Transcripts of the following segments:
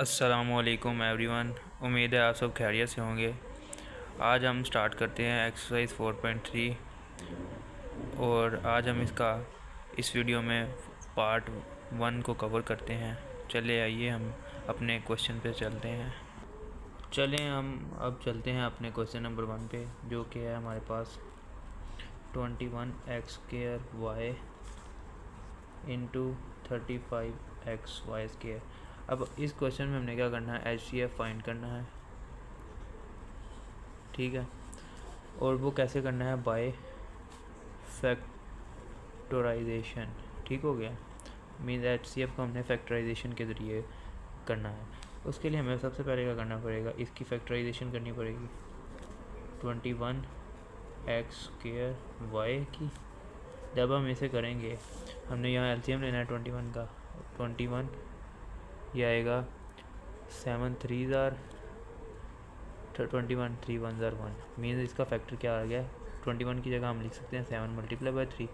अस्सलामुअलैकुम एवरीवन। उम्मीद है आप सब खैरियत से होंगे। आज हम स्टार्ट करते हैं एक्सरसाइज 4.3 और आज हम इस वीडियो में पार्ट 1 को कवर करते हैं। चले आइए हम अपने क्वेश्चन पे चलते हैं। हम अब चलते हैं अपने क्वेश्चन नंबर 1 पे, जो कि है हमारे पास 21x² इंटू 35xy²। अब इस क्वेश्चन में हमने क्या करना है, HCF फाइंड करना है, ठीक है। और वो कैसे करना है, बाय फैक्टराइजेशन, ठीक हो गया। मीन्स HCF को हमने फैक्टराइजेशन के ज़रिए करना है। उसके लिए हमें सबसे पहले क्या करना पड़ेगा, इसकी फैक्टराइजेशन करनी पड़ेगी 21x² की। जब हम इसे करेंगे, हमने यहाँ LCM लेना है 21 का। 21 ये आएगा 7 3 ज़ार 21 3 1 ज़ार 1। मीन्स इसका फैक्टर क्या आ गया, 21 की जगह हम लिख सकते हैं 7 मल्टीप्लाई बाई 3।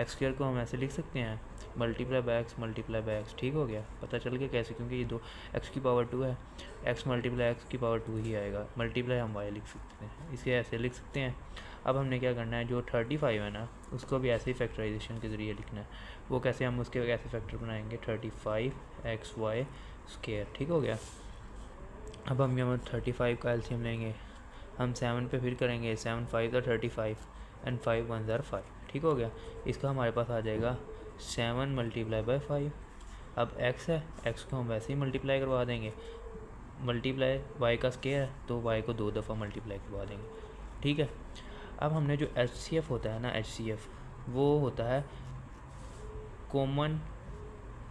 x² को हम ऐसे लिख सकते हैं multiply by x multiply by x, ठीक हो गया। पता चल गया कैसे, क्योंकि ये 2x की पावर 2 है, x मल्टीप्लाई x की पावर 2 ही आएगा। मल्टीप्लाई हम y लिख सकते हैं, इसे ऐसे लिख सकते हैं। अब हमने क्या करना है, जो 35 है ना, उसको भी ऐसे ही फैक्टराइजेशन के ज़रिए लिखना है। वो कैसे, हम उसके कैसे फैक्टर बनाएंगे, 35xy², ठीक हो गया। अब हम यहाँ 35 का LCM लेंगे, हम 7 पे फिर करेंगे, 7 5 35 एंड 5 1 ज़ार 5, ठीक हो गया। इसका हमारे पास आ जाएगा 7 मल्टीप्लाई बाई 5। अब x है, x को हम वैसे ही मल्टीप्लाई करवा देंगे, मल्टीप्लाई y का स्क्वायर, तो y को 2 दफ़ा मल्टीप्लाई करवा देंगे, ठीक है। अब हमने जो HCF होता है ना, HCF वो होता है कॉमन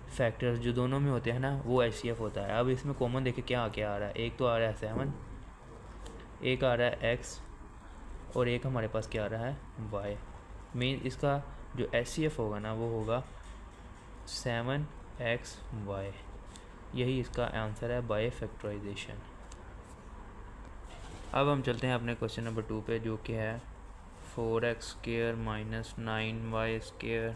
फैक्टर्स जो दोनों में होते हैं ना, वो HCF होता है। अब इसमें कॉमन देखिए क्या आ रहा है, एक तो आ रहा है 7, एक आ रहा है x, और एक हमारे पास क्या आ रहा है, y। मीन इसका जो HCF होगा ना, वो होगा 7xy। यही इसका आंसर है बाय फैक्टराइजेशन। अब हम चलते हैं अपने क्वेश्चन नंबर 2 पे, जो कि है 4x² minus 9y²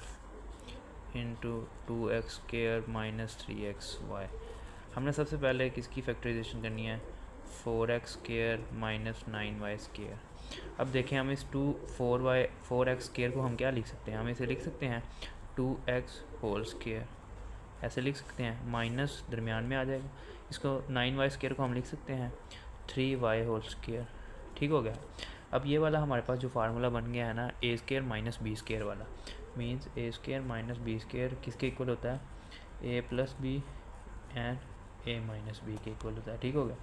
into 2x² minus 3xy। हमने सबसे पहले किसकी फैक्टराइजेशन करनी है, 4x² माइनस 9y²। अब देखें, हम इस 4x² को हम क्या लिख सकते हैं, हम इसे लिख सकते हैं 2x², ऐसे लिख सकते हैं, माइनस दरमियान में आ जाएगा। इसको 9y² को हम लिख सकते हैं 3y², ठीक हो गया। अब ये वाला हमारे पास जो फार्मूला बन गया है ना, a² माइनस b² वाला, मीन्स a² माइनस b² किसके इक्वल होता है, a plus B and a minus B के इक्वल होता है, ठीक हो गया।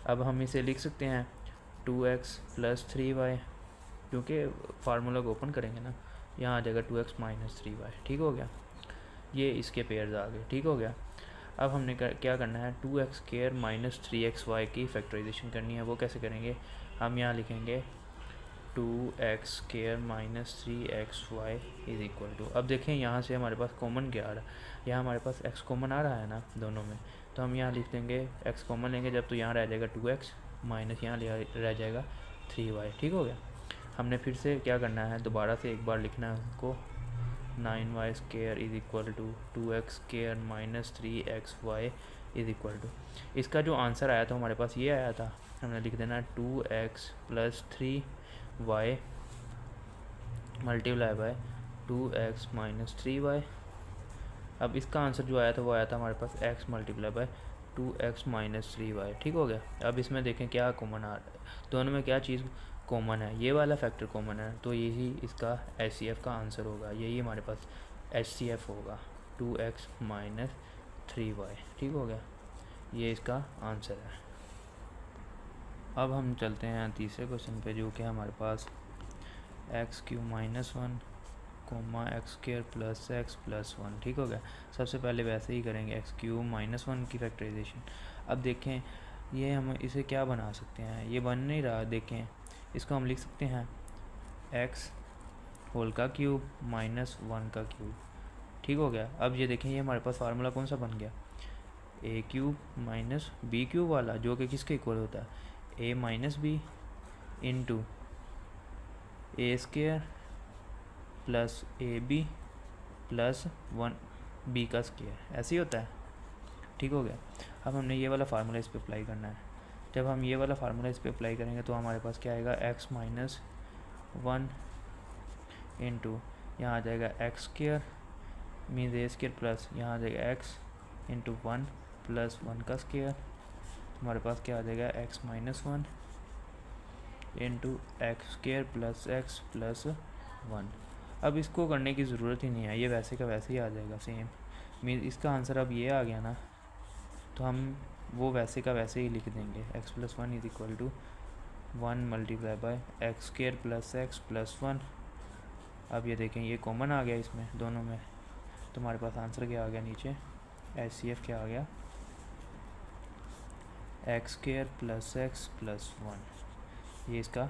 अब हम इसे लिख सकते हैं 2x प्लस 3y, क्योंकि फार्मूला को ओपन करेंगे ना, यहाँ आ जाएगा 2x माइनस 3y, ठीक हो गया। ये इसके पेयर्स आ गए, ठीक हो गया। अब हमने क्या करना है, 2x² माइनस 3xy की फैक्टराइजेशन करनी है। वो कैसे करेंगे, हम यहाँ लिखेंगे 2x² minus 3xy is equal to, अब देखें यहाँ से हमारे पास कॉमन क्या आ रहा है, यहाँ हमारे पास x कॉमन आ रहा है ना दोनों में, तो हम यहाँ लिख देंगे x कॉमन लेंगे जब, तो यहाँ रह जाएगा 2x माइनस यहाँ रह जाएगा 3y, ठीक हो गया। हमने फिर से क्या करना है, दोबारा से एक बार लिखना है उसको, 9y² is equal to 2x² minus 3xy is equal to, इसका जो आंसर आया था हमारे पास ये आया था, हमने लिख देना 2x plus 3y multiply by 2x minus 3y। अब इसका आंसर जो आया था वो आया था हमारे पास x multiply by 2x minus 3y, ठीक हो गया। अब इसमें देखें क्या कॉमन आ रहा है, दोनों में क्या चीज़ कॉमन है, ये वाला फैक्टर कॉमन है, तो यही इसका HCF का आंसर होगा, यही हमारे पास HCF होगा 2x माइनस 3y, ठीक हो गया। ये इसका आंसर है। अब हम चलते हैं तीसरे क्वेश्चन पे, जो कि हमारे पास x³ minus 1 x² plus x plus 1, ठीक हो गया। सबसे पहले वैसे ही करेंगे x³ माइनस 1 की फैक्टराइजेशन। अब देखें ये हम इसे क्या बना सकते हैं, ये बन नहीं रहा, देखें इसको हम लिख सकते हैं x होल का क्यूब माइनस 1 का क्यूब, ठीक हो गया। अब ये देखें, ये हमारे पास फार्मूला कौन सा बन गया, a³ माइनस b³ वाला, जो कि किसके इक्वल होता है, a minus B into a² plus ab plus 1 b का स्क्वायर, ऐसे ही होता है। ठीक हो गया। अब हमने ये वाला फार्मूला इस पर अप्लाई करना है। जब हम ये वाला फार्मूला इस पर अप्लाई करेंगे तो हमारे पास क्या आएगा, x माइनस 1 इंटू यहाँ आ जाएगा एक्स स्क्र मीन्स ए स्क्र प्लस यहाँ आ जाएगा x इंटू 1 प्लस 1 का स्क्र। हमारे पास क्या आ जाएगा, x minus 1 into x square plus x plus 1। अब इसको करने की ज़रूरत ही नहीं है, ये वैसे का वैसे ही आ जाएगा सेम। मीन इसका आंसर अब ये आ गया ना, तो हम वो वैसे का वैसे ही लिख देंगे, x plus 1 is equal to 1 multiply by x square plus x plus 1। अब ये देखें ये कॉमन आ गया इसमें दोनों में, तो हमारे पास आंसर क्या आ गया नीचे, HCF क्या आ गया, x square plus x plus 1। ये इसका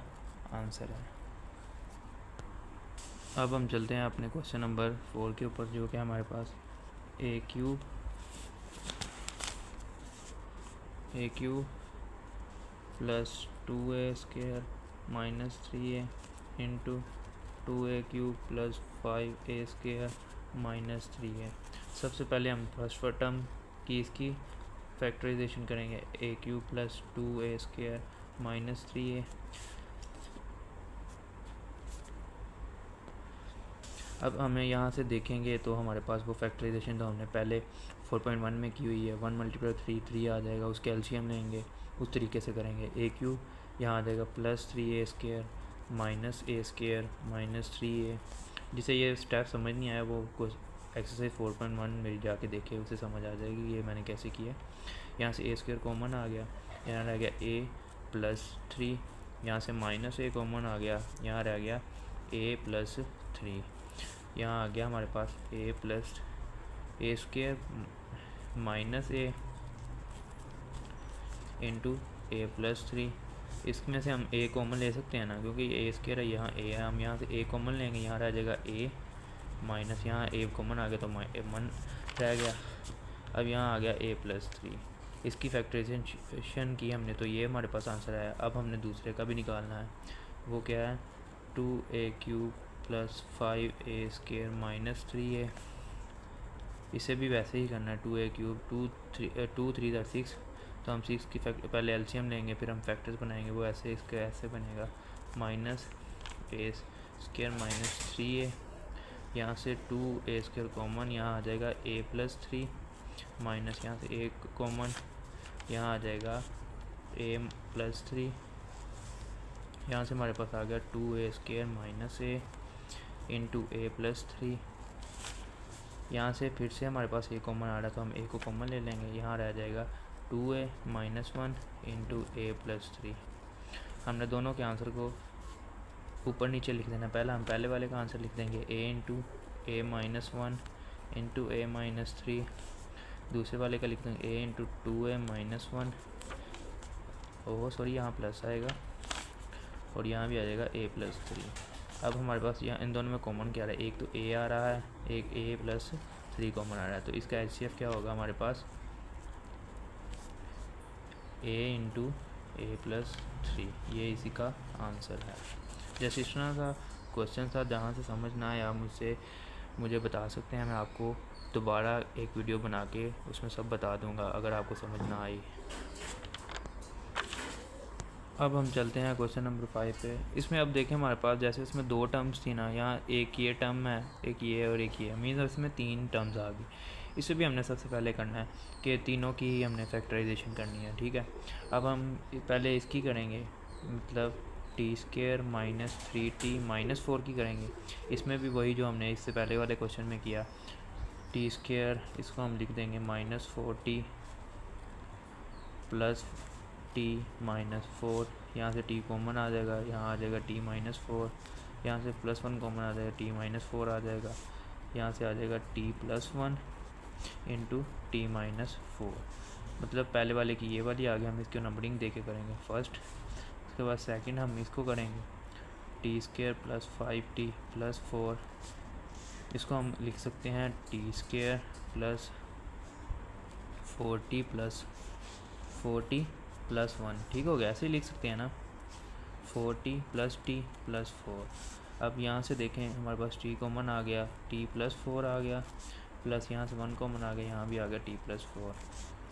आंसर है। अब हम चलते हैं अपने क्वेश्चन नंबर 4 के ऊपर, जो कि हमारे पास a cube plus 2a square minus 3a into 2a cube plus 5a square minus 3a। सबसे पहले हम फर्स्ट टर्म की इसकी फैक्टराइजेशन करेंगे, a cube plus 2a square minus 3a। अब हमें यहाँ से देखेंगे तो हमारे पास वो फैक्टराइजेशन तो हमने पहले 4.1 में की हुई है, 1 मल्टीप्लाई 3 आ जाएगा, उसके एलसीएम लेंगे, उस तरीके से करेंगे। ए क्यूब यहाँ आ जाएगा plus 3a square minus a square minus 3a। जिसे ये स्टेप समझ नहीं आया वो कुछ एक्सरसाइज 4.1 मेरी जाके देखे, उसे समझ आ जाएगी ये मैंने कैसे किया। यहाँ से a स्क्र कॉमन आ गया, यहाँ रह गया a प्लस 3, यहाँ से माइनस a कॉमन आ गया, यहाँ रह गया a प्लस 3। यहाँ आ गया हमारे पास a plus a square minus a into a plus 3। इसमें से हम a कॉमन ले सकते हैं ना, क्योंकि a स्क्र है, यहाँ a है, हम यहाँ से a कॉमन लेंगे, यहाँ रह जाएगा a माइनस, यहाँ a कॉमन आ गया तो 1 रह गया। अब यहाँ आ गया a प्लस 3, इसकी फैक्टराइजेशन की हमने, तो ये हमारे पास आंसर आया। अब हमने दूसरे का भी निकालना है, वो क्या है, 2a cube plus 5a square minus 3a। इसे भी वैसे ही करना है, 2a क्यूब 2 3 6, तो हम 6 की पहले एलसीएम लेंगे, फिर हम फैक्टर्स बनाएंगे, वो ऐसे इसका ऐसे बनेगा minus a square minus 3a। यहाँ से 2a स्क्र कॉमन, यहाँ आ जाएगा a प्लस 3 माइनस यहाँ से a कॉमन, यहाँ आ जाएगा a प्लस 3। यहाँ से हमारे पास आ गया 2a square minus a into a plus 3। यहाँ से फिर से हमारे पास a कॉमन आ रहा है, तो हम a को कॉमन ले लेंगे, यहाँ रह जाएगा 2a minus 1 into a plus 3। हमने दोनों के आंसर को ऊपर नीचे लिख देना। पहला हम पहले वाले का आंसर लिख देंगे a into a minus 1 into a minus 3। दूसरे वाले का लिख देंगे a into 2a minus 1, oh sorry यहाँ प्लस आएगा, और यहाँ भी आ जाएगा a प्लस 3। अब हमारे पास यहाँ इन दोनों में कॉमन क्या आ रहा है, एक तो a आ रहा है, एक a प्लस 3 कॉमन आ रहा है, तो इसका HCF क्या होगा हमारे पास, a इंटू a प्लस 3। ये इसी का आंसर है। जैसे इस तरह का क्वेश्चन था, जहाँ से समझ ना आया मुझे बता सकते हैं, मैं आपको दोबारा एक वीडियो बना के उसमें सब बता दूंगा अगर आपको समझ ना आई। अब हम चलते हैं क्वेश्चन नंबर 5 पे। इसमें अब देखें हमारे पास जैसे इसमें 2 टर्म्स थी ना, यहाँ एक ये टर्म है, एक ये और एक ये, मीन्स इसमें 3 टर्म्स आ गई। इसे भी हमने सबसे पहले करना है कि तीनों की ही हमने फैक्टराइजेशन करनी है, ठीक है। अब हम पहले इसकी करेंगे, मतलब T square minus 3t minus 4 की करेंगे। इसमें भी वही जो हमने इससे पहले वाले क्वेश्चन में किया, टी स्क्र इसको हम लिख देंगे minus 4t plus t minus 4। यहाँ से t कॉमन आ जाएगा, यहाँ आ जाएगा t माइनस 4, यहाँ से प्लस 1 कॉमन आ जाएगा, t माइनस 4 आ जाएगा, यहाँ से आ जाएगा t plus 1 into T minus 4। मतलब पहले वाले की ये वाली आ गई, हम इसकी नंबरिंग दे के करेंगे फर्स्ट, उसके बाद सेकंड हम इसको करेंगे T square plus 5t plus 4। इसको हम लिख सकते हैं T square plus 4t plus 4t plus 1, ठीक हो गया, ऐसे ही लिख सकते हैं ना, 4t प्लस t प्लस 4। अब यहाँ से देखें हमारे पास t कॉमन आ गया, t प्लस 4 आ गया, प्लस यहाँ से 1 कॉमन आ गया, यहाँ भी आ गया t प्लस 4।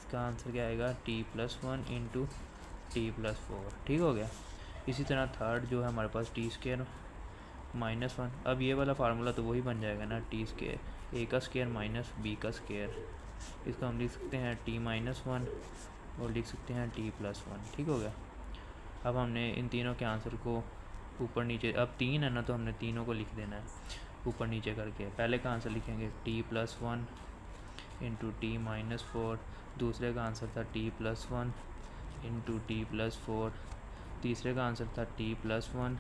इसका आंसर क्या आएगा t+1 इंटू t+4। ठीक हो गया। इसी तरह थर्ड जो है हमारे पास t² -1। अब ये वाला फार्मूला तो वही बन जाएगा ना, t², a का स्क्वायर माइनस b का स्क्वायर। इसको हम लिख सकते हैं t-1 और लिख सकते हैं t+1। ठीक हो गया। अब हमने इन तीनों के आंसर को ऊपर नीचे, अब 3 है ना तो हमने तीनों को लिख देना है ऊपर नीचे करके। पहले का आंसर लिखेंगे t+1 इंटू t-4, दूसरे का आंसर था t+1 इंटू t+4, तीसरे का आंसर था t+1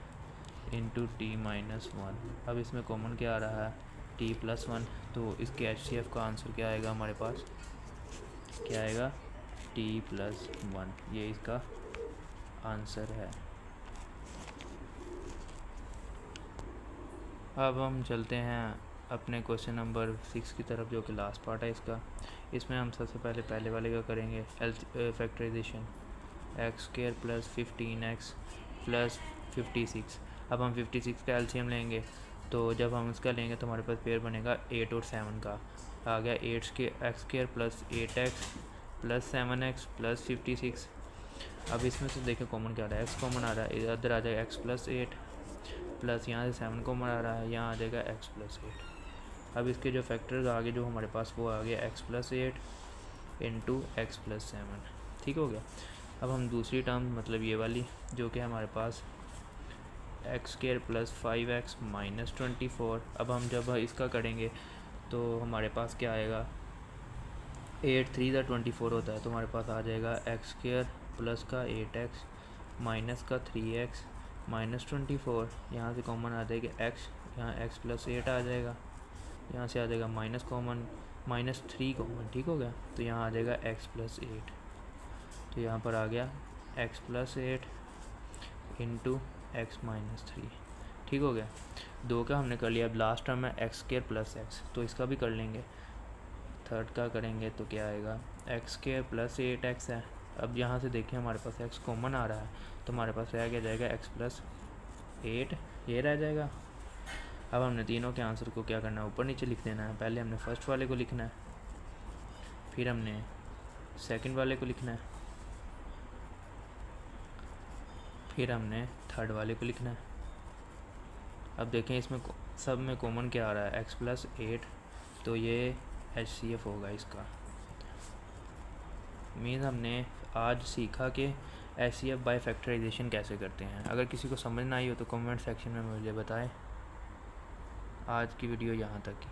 इंटू t-1। अब इसमें कॉमन क्या आ रहा है t+1, तो इसके HCF का आंसर क्या आएगा हमारे पास, क्या आएगा t+1। ये इसका आंसर है। अब हम चलते हैं अपने क्वेश्चन नंबर 6 की तरफ, जो कि लास्ट पार्ट है इसका। इसमें हम सबसे पहले वाले का करेंगे फैक्टराइजेशन, x² + 15x + 56। अब हम 56 का LCM लेंगे, तो जब हम इसका लेंगे तो हमारे पास पेयर बनेगा 8 और 7 का। आ गया x² + 8x + 7x + 56। अब इसमें से देखिए कॉमन क्या आ रहा है, x कॉमन आ रहा है, इधर आ जाएगा x + 8 प्लस यहाँ से 7 कॉमन आ रहा है, यहाँ आ जाएगा x + 8। अब इसके जो फैक्टर्स आगे जो हमारे पास वो आ गया x + 8 इंटू x + 7। ठीक हो गया। अब हम दूसरी टर्म मतलब ये वाली जो कि हमारे पास x² + 5x - 24। अब हम जब इसका करेंगे तो हमारे पास क्या आएगा, 8 3 × 24 होता है, तो हमारे पास आ जाएगा x² प्लस का 8x माइनस का 3x -24। यहाँ से कॉमन आ जाएगा x, यहाँ x + 8 आ जाएगा, यहाँ से आ जाएगा माइनस कॉमन, -3 कॉमन। ठीक हो गया। तो यहाँ आ जाएगा x + 8, तो यहाँ पर आ गया x + 8 इंटू x - 3। ठीक हो गया। 2 का हमने कर लिया। अब लास्ट टर्म है x² + x, तो इसका भी कर लेंगे। थर्ड का करेंगे तो क्या आएगा, x² + 8x है। अब यहाँ से देखिए हमारे पास x कॉमन आ रहा है, तो हमारे पास रह क्या जाएगा x + 8, ये रह जाएगा। अब हमने तीनों के आंसर को क्या करना है, ऊपर नीचे लिख देना है। पहले हमने फर्स्ट वाले को लिखना है, फिर हमने सेकंड वाले को लिखना है, फिर हमने थर्ड वाले को लिखना है। अब देखें इसमें सब में कॉमन क्या आ रहा है, x + 8, तो ये HCF होगा इसका। मीन्स हमने आज सीखा कि HCF बाय फैक्टराइजेशन कैसे करते हैं। अगर किसी को समझ ना आई हो तो कमेंट सेक्शन में मुझे बताएं। आज की वीडियो यहाँ तक ही।